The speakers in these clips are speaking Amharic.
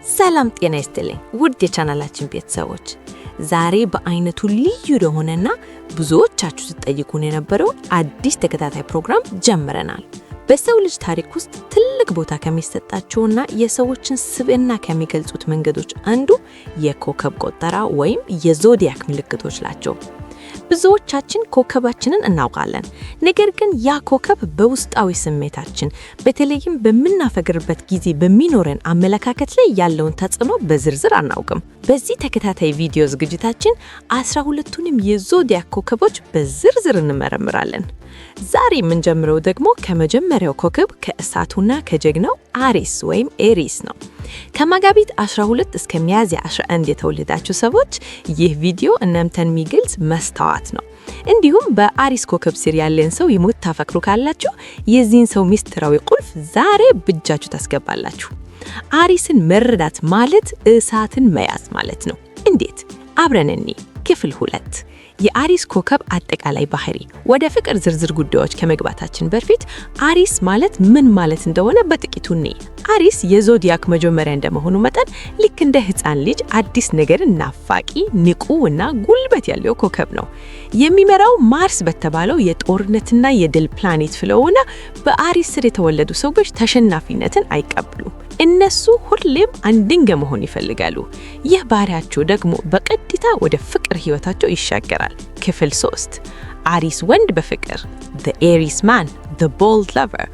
ሰላም ጤና ይስጥልኝ ውድ የቻናላችን ቤተሰቦች፣ ዛሬ በአይነቱ ልዩ የሆነና ብዙዎቻችሁ ስትጠይቁን የነበረው አዲስ ተከታታይ ፕሮግራም ጀምረናል። በሰው ልጅ ታሪክ ውስጥ ትልቅ ቦታ ከሚሰጣቸውና የሰዎችን ስብዕና ከሚገልጹት መንገዶች አንዱ የኮከብ ቆጠራ ወይም የዞዲያክ ምልክቶች ናቸው። ብዙዎቻችን ኮከባችንን እናውቃለን። ነገር ግን ያ ኮከብ በውስጣዊ ስሜታችን በተለይም በምናፈቅርበት ጊዜ በሚኖረን አመለካከት ላይ ያለውን ተጽዕኖ በዝርዝር አናውቅም። በዚህ ተከታታይ ቪዲዮ ዝግጅታችን 12ቱንም የዞዲያክ ኮከቦች በዝርዝር እንመረምራለን። ዛሬ የምንጀምረው ደግሞ ከመጀመሪያው ኮከብ ከእሳቱና ከጀግናው አሪስ ወይም ኤሪስ ነው። ከመጋቢት 12 እስከ ሚያዝያ 11 የተወለዳችሁ ሰዎች ይህ ቪዲዮ እናንተን የሚገልጽ መስታወት ነው። እንዲሁም በአሪስ ኮከብ ስር ያለን ሰው የምታፈቅሩ ካላችሁ የዚህን ሰው ሚስጥራዊ ቁልፍ ዛሬ በእጃችሁ ታስገባላችሁ። አሪስን መረዳት ማለት እሳትን መያዝ ማለት ነው። እንዴት? አብረን እንይ። ክፍል 2 የአሪስ ኮከብ አጠቃላይ ባህሪ። ወደ ፍቅር ዝርዝር ጉዳዮች ከመግባታችን በፊት አሪስ ማለት ምን ማለት እንደሆነ በጥቂቱ እንይ። አሪስ የዞዲያክ መጀመሪያ እንደመሆኑ መጠን ልክ እንደ ሕፃን ልጅ አዲስ ነገርን ናፋቂ፣ ንቁ እና ጉልበት ያለው ኮከብ ነው። የሚመራው ማርስ በተባለው የጦርነትና የድል ፕላኔት ስለሆነ በአሪስ ስር የተወለዱ ሰዎች ተሸናፊነትን አይቀበሉም። እነሱ ሁሌም አንድኛ መሆን ይፈልጋሉ። ይህ ባህሪያቸው ደግሞ በቀጥታ ወደ ፍቅር ህይወታቸው ይሻገራል። ክፍል 3 አሪስ ወንድ በፍቅር the Aries man, the bold lover።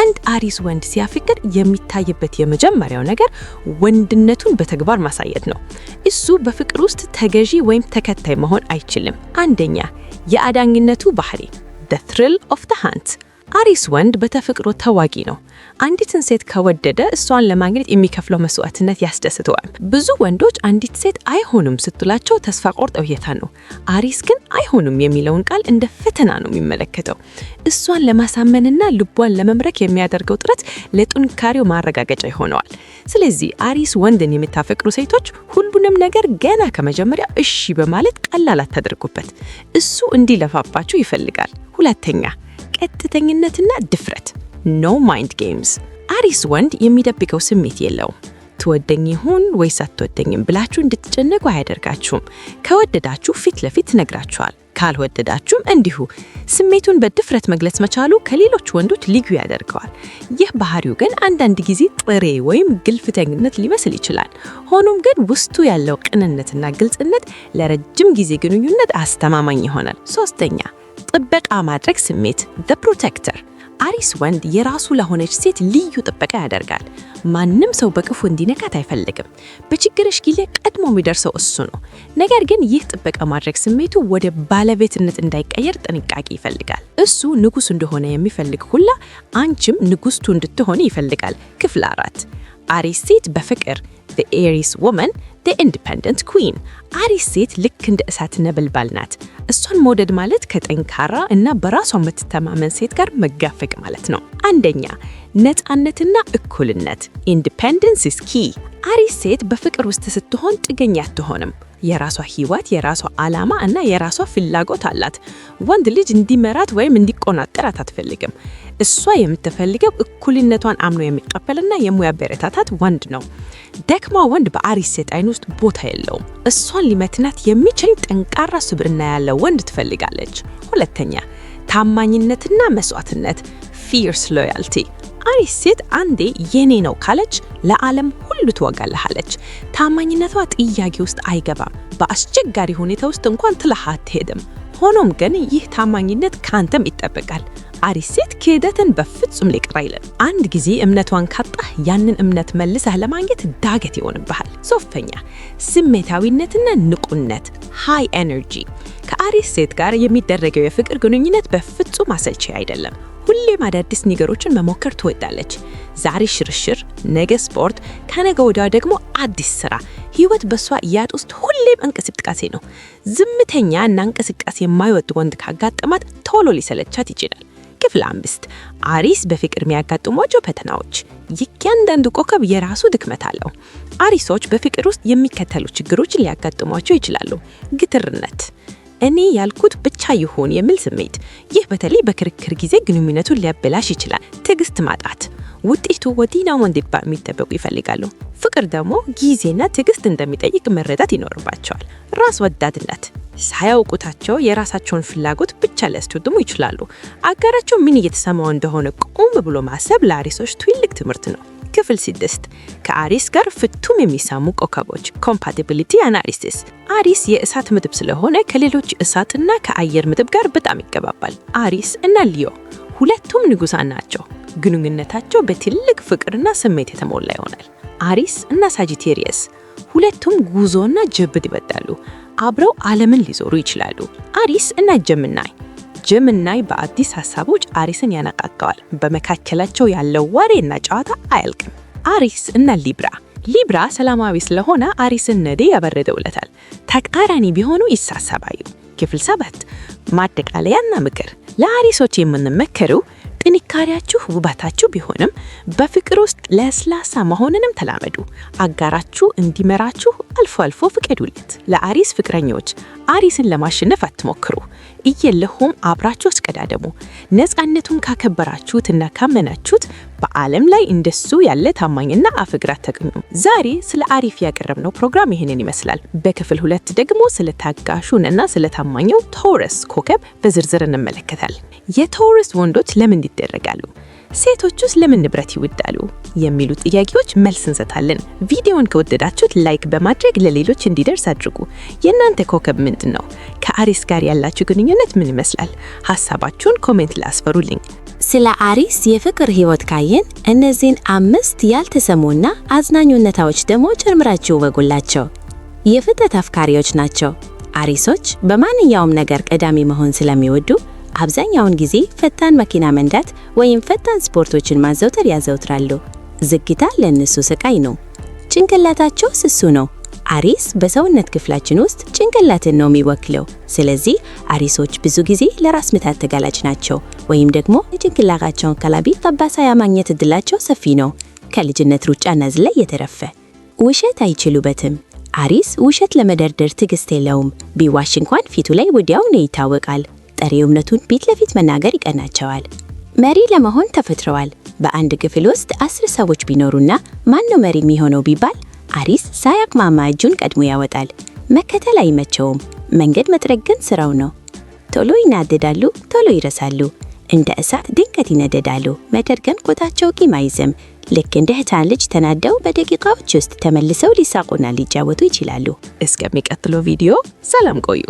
አንድ አሪስ ወንድ ሲያፈቅር የሚታይበት የመጀመሪያው ነገር ወንድነቱን በተግባር ማሳየት ነው። እሱ በፍቅር ውስጥ ተገዢ ወይም ተከታይ መሆን አይችልም። አንደኛ የአዳኝነቱ ባህሪ the thrill of the hunt። አሪስ ወንድ በተፈጥሮ ተዋጊ ነው። አንዲትን ሴት ከወደደ እሷን ለማግኘት የሚከፍለው መስዋዕትነት ያስደስተዋል። ብዙ ወንዶች አንዲት ሴት አይሆንም ስትላቸው ተስፋ ቆርጠው ይታኑ። አሪስ ግን አይሆንም የሚለውን ቃል እንደ ፈተና ነው የሚመለከተው። እሷን ለማሳመንና ልቧን ለመምረክ የሚያደርገው ጥረት ለጥንካሬው ማረጋገጫ ይሆነዋል። ስለዚህ አሪስ ወንድን የምታፈቅሩ ሴቶች ሁሉንም ነገር ገና ከመጀመሪያ እሺ በማለት ቀላል አታደርጉበት። እሱ እንዲለፋባችሁ ይፈልጋል። ሁለተኛ ቀጥተኝነትና ድፍረት no mind games። አሪስ ወንድ የሚደብቀው ስሜት የለውም። ትወደኝ ይሁን ወይስ አትወደኝም ብላችሁ እንድትጨነቁ አያደርጋችሁም። ከወደዳችሁ ፊት ለፊት ነግራችኋል። ካልወደዳችሁም እንዲሁ። ስሜቱን በድፍረት መግለጽ መቻሉ ከሌሎች ወንዶች ልዩ ያደርገዋል። ይህ ባህሪው ግን አንዳንድ ጊዜ ጥሬ ወይም ግልፍተኝነት ሊመስል ይችላል። ሆኖም ግን ውስጡ ያለው ቅንነትና ግልጽነት ለረጅም ጊዜ ግንኙነት አስተማማኝ ይሆናል። ሶስተኛ ጥበቃ ማድረግ ስሜት the protector። አሪስ ወንድ የራሱ ለሆነች ሴት ልዩ ጥበቃ ያደርጋል። ማንም ሰው በክፉ እንዲነካት አይፈልግም። በችግርሽ ጊዜ ቀድሞ የሚደርሰው እሱ ነው። ነገር ግን ይህ ጥበቃ ማድረግ ስሜቱ ወደ ባለቤትነት እንዳይቀየር ጥንቃቄ ይፈልጋል። እሱ ንጉስ እንደሆነ የሚፈልግ ሁላ አንቺም ንጉስቱ እንድትሆን ይፈልጋል። ክፍል 4 አሪስ ሴት በፍቅር the Aries woman, the independent queen። አሪስ ሴት ልክ እንደ እሳት ነበልባል ናት። እሷን መውደድ ማለት ከጠንካራ እና በራሷ የምትተማመን ሴት ጋር መጋፈቅ ማለት ነው። አንደኛ ነፃነትና እኩልነት independence is key። አሪስ ሴት በፍቅር ውስጥ ስትሆን ጥገኛ አትሆንም። የራሷ ህይወት፣ የራሷ ዓላማ እና የራሷ ፍላጎት አላት። ወንድ ልጅ እንዲመራት ወይም እንዲቆናጠራት አትፈልግም። እሷ የምትፈልገው እኩልነቷን አምኖ የሚቀበልና የሚያበረታታት ወንድ ነው። ደክማ ወንድ በአሪስ ሴት አይን ውስጥ ቦታ የለውም። እሷን ሊመትናት የሚችል ጠንካራ ስብዕና ያለው ወንድ ትፈልጋለች። ሁለተኛ ታማኝነትና መስዋዕትነት fierce loyalty። አሪስ ሴት አንዴ የኔ ነው ካለች ለዓለም ሁሉ ትወጋለሃለች። ታማኝነቷ ጥያቄ ውስጥ አይገባም። በአስቸጋሪ ሁኔታ ውስጥ እንኳን ጥላህ አትሄድም። ሆኖም ግን ይህ ታማኝነት ካንተም ይጠበቃል። አሪስ ሴት ክህደትን በፍጹም ሊቀር አይልም። አንድ ጊዜ እምነቷን ካጣህ ያንን እምነት መልሰህ ለማግኘት ዳገት ይሆንብሃል። ሶስተኛ ስሜታዊነትና ንቁነት high energy። ከአሪስ ሴት ጋር የሚደረገው የፍቅር ግንኙነት በፍጹም አሰልቺ አይደለም። ሁሌም አዳዲስ ነገሮችን መሞከር ትወዳለች። ዛሬ ሽርሽር፣ ነገ ስፖርት፣ ከነገ ወዲያ ደግሞ አዲስ ስራ። ህይወት በሷ ያጥ ውስጥ ሁሌም እንቅስቃሴ ነው። ዝምተኛ እና እንቅስቃሴ የማይወድ ወንድ ካጋጠማት ቶሎ ሊሰለቻት ይችላል። ክፍል 5 አሪስ በፍቅር የሚያጋጥሟቸው ፈተናዎች። እያንዳንዱ ኮከብ የራሱ ድክመት አለው። አሪሶች በፍቅር ውስጥ የሚከተሉ ችግሮችን ሊያጋጥሟቸው ይችላሉ። ግትርነት እኔ ያልኩት ብቻ ይሁን የሚል ስሜት። ይህ በተለይ በክርክር ጊዜ ግንኙነቱን ሊያበላሽ ይችላል። ትዕግስት ማጣት፣ ውጤቱ ወዲያው እንዲባል የሚጠበቁ ይፈልጋሉ። ፍቅር ደግሞ ጊዜና ትዕግስት እንደሚጠይቅ መረዳት ይኖርባቸዋል። ራስ ወዳድነት፣ ሳያውቁታቸው የራሳቸውን ፍላጎት ብቻ ሊያስቀድሙ ይችላሉ። አጋራቸው ምን እየተሰማው እንደሆነ ቆም ብሎ ማሰብ ለአሪሶች ትልቅ ትምህርት ነው። ክፍል 6 ከአሪስ ጋር ፍቱም የሚሳሙ ኮከቦች ኮምፓቲቢሊቲ አናሊሲስ። አሪስ የእሳት ምድብ ስለሆነ ከሌሎች እሳትና ከአየር ምድብ ጋር በጣም ይገባባል። አሪስ እና ሊዮ ሁለቱም ንጉሳን ናቸው። ግንኙነታቸው በትልቅ ፍቅርና ስሜት የተሞላ ይሆናል። አሪስ እና ሳጂቴሪየስ ሁለቱም ጉዞና ጀብድ ይወዳሉ። አብረው ዓለምን ሊዞሩ ይችላሉ። አሪስ እና ጀምናይ ጀምናይ በአዲስ ሐሳቦች አሪስን ያነቃቃዋል። በመካከላቸው ያለው ወሬና ጨዋታ አያልቅም። አሪስ እና ሊብራ ሰላማዊ ስለሆነ አሪስን ነዴ ያበረደውለታል። ተቃራኒ ቢሆኑ ይሳሳባሉ። ክፍል 7 ማጠቃለያና ምክር። ለአሪሶች የምንመከረው ጥንካሬያችሁ ውበታችሁ ቢሆንም በፍቅር ውስጥ ለስላሳ መሆንንም ተላመዱ። አጋራችሁ እንዲመራችሁ አልፎ አልፎ ፍቀዱለት። ለአሪስ ፍቅረኞች አሪስን ለማሸነፍ አትሞክሩ። እየለሁም አብራችሁ አስቀዳደሙ። ነፃነቱን ካከበራችሁትና ካመናችሁት በዓለም ላይ እንደሱ ያለ ታማኝና አፍቅራት ተገኙ። ዛሬ ስለ አሪፍ ያቀረብነው ፕሮግራም ይህንን ይመስላል። በክፍል 2 ደግሞ ስለ ታጋሹንና ስለ ታማኘው ታውረስ ኮከብ በዝርዝር እንመለከታለን። የታውረስ ወንዶች ለምን ይደረጋሉ? ሴቶቹስ ለምን ንብረት ይወዳሉ? የሚሉ ጥያቄዎች መልስ እንሰጣለን። ቪዲዮውን ከወደዳችሁት ላይክ በማድረግ ለሌሎች እንዲደርስ አድርጉ። የእናንተ ኮከብ ምንድን ነው? ከአሪስ ጋር ያላችሁ ግንኙነት ምን ይመስላል? ሐሳባችሁን ኮሜንት ላይ አስፈሩልኝ። ስለ አሪስ የፍቅር ህይወት ካየን እነዚህን 5 ያልተሰሙና አዝናኝ እውነታዎች ደግሞ ጨምራችሁ ወጉላቸው። የፍጥነት አፍቃሪዎች ናቸው። አሪሶች በማንኛውም ነገር ቀዳሚ መሆን ስለሚወዱ አብዛኛውን ጊዜ ፈጣን መኪና መንዳት ወይም ፈጣን ስፖርቶችን ማዘውተር ያዘውትራሉ። ዝግታ ለነሱ ስቃይ ነው። ጭንቅላታቸው ስሱ ነው። አሪስ በሰውነት ክፍላችን ውስጥ ጭንቅላትን ነው የሚወክለው። ስለዚህ አሪሶች ብዙ ጊዜ ለራስ ምታት ተጋላጭ ናቸው፣ ወይም ደግሞ የጭንቅላታቸውን አካባቢ ጠባሳ የማግኘት እድላቸው ሰፊ ነው። ከልጅነት ሩጫና ዝላይ የተረፈ ውሸት አይችሉበትም። አሪስ ውሸት ለመደርደር ትዕግስት የለውም። ቢዋሽ እንኳን ፊቱ ላይ ወዲያው ነው ይታወቃል። ጠሪ እውነቱን ፊት ለፊት መናገር ይቀናቸዋል። መሪ ለመሆን ተፈጥረዋል። በአንድ ክፍል ውስጥ 10 ሰዎች ቢኖሩና ማን ነው መሪ የሚሆነው ቢባል አሪስ ሳያቅማማ እጁን ቀድሞ ያወጣል። መከተል አይመቸውም። መንገድ መጥረግ ግን ስራው ነው። ቶሎ ይናደዳሉ፣ ቶሎ ይረሳሉ። እንደ እሳት ድንገት ይነደዳሉ። ነገር ግን ቁጣቸው ቂም አይዝም። ልክ እንደ ሕፃን ልጅ ተናደው በደቂቃዎች ውስጥ ተመልሰው ሊሳቁና ሊጫወቱ ይችላሉ። እስከሚቀጥለው ቪዲዮ ሰላም ቆዩ።